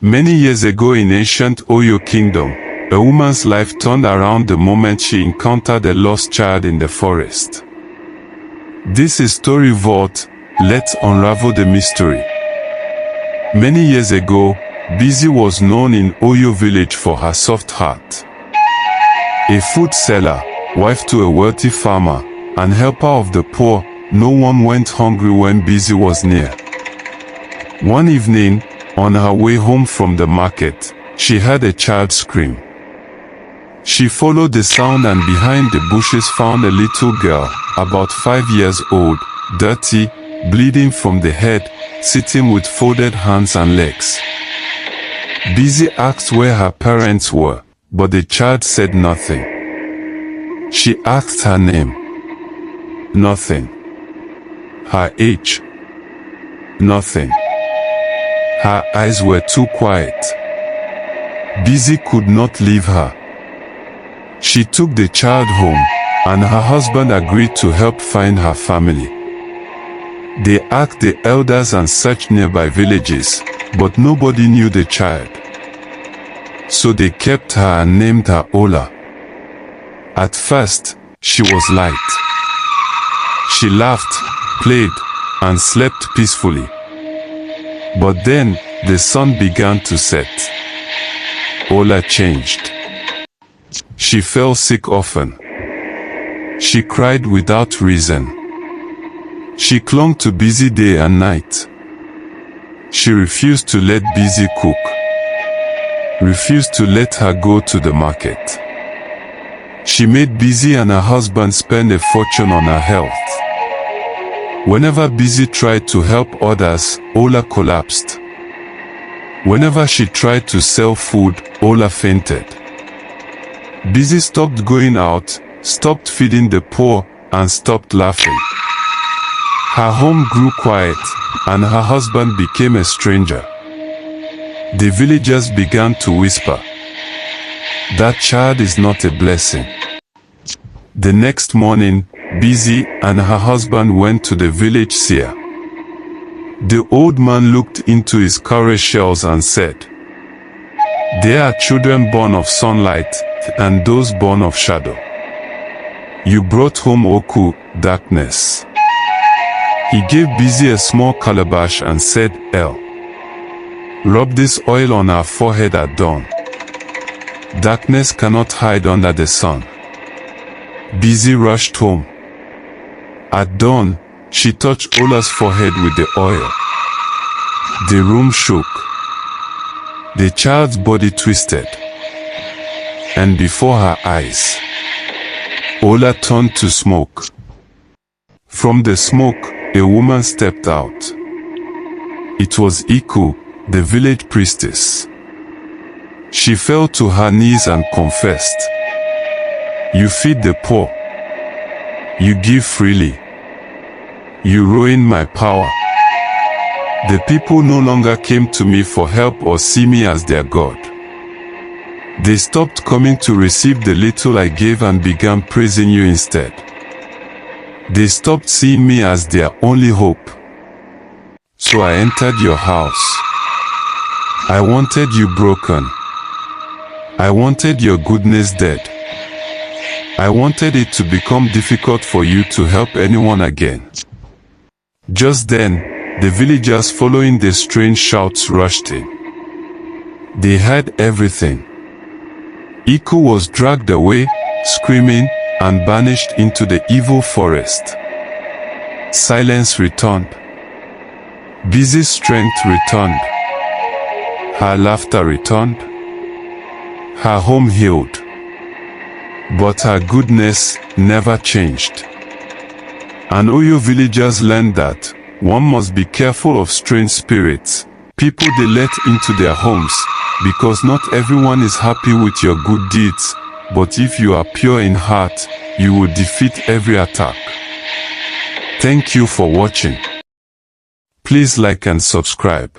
Many years ago in ancient Oyo Kingdom, a woman's life turned around the moment she encountered a lost child in the forest. This is Storyvault. Let's unravel the mystery. Many years ago, Bisi was known in Oyo village for her soft heart. A food seller, wife to a wealthy farmer, and helper of the poor, no one went hungry when Bisi was near. One evening, on her way home from the market, she heard a child scream. She followed the sound and behind the bushes found a little girl, about 5 years old, dirty, bleeding from the head, sitting with folded hands and legs. Bisi asked where her parents were, but the child said nothing. She asked her name. Nothing. Her age. Nothing. Her eyes were too quiet. Bisi could not leave her. She took the child home, and her husband agreed to help find her family. They asked the elders and searched nearby villages, but nobody knew the child. So they kept her and named her Ola. At first, she was light. She laughed, played, and slept peacefully. But then, the sun began to set. Ola changed. She fell sick often. She cried without reason. She clung to Bisi day and night. She refused to let Bisi cook. Refused to let her go to the market. She made Bisi and her husband spend a fortune on her health. Whenever Bisi tried to help others, Ola collapsed. Whenever she tried to sell food, Ola fainted. Bisi stopped going out, stopped feeding the poor, and stopped laughing. Her home grew quiet, and her husband became a stranger. The villagers began to whisper, "That child is not a blessing." The next morning, Bisi and her husband went to the village seer. The old man looked into his cowrie shells and said, "There are children born of sunlight, and those born of shadow. You brought home Oku, darkness." He gave Bisi a small calabash and said, "Rub this oil on her forehead at dawn. Darkness cannot hide under the sun." Bisi rushed home. At dawn, she touched Ola's forehead with the oil. The room shook. The child's body twisted. And before her eyes, Ola turned to smoke. From the smoke, a woman stepped out. It was Iku, the village priestess. She fell to her knees and confessed, "You feed the poor. You give freely. You ruin my power. The people no longer came to me for help or see me as their God. They stopped coming to receive the little I gave and began praising you instead. They stopped seeing me as their only hope. So I entered your house. I wanted you broken. I wanted your goodness dead. I wanted it to become difficult for you to help anyone again." Just then, the villagers following the strange shouts rushed in. They heard everything. Iku was dragged away, screaming, and banished into the evil forest. Silence returned. Bisi's strength returned. Her laughter returned. Her home healed. But her goodness never changed. And Oyo villagers learned that one must be careful of strange spirits, people they let into their homes, because not everyone is happy with your good deeds, but if you are pure in heart, you will defeat every attack. Thank you for watching. Please like and subscribe.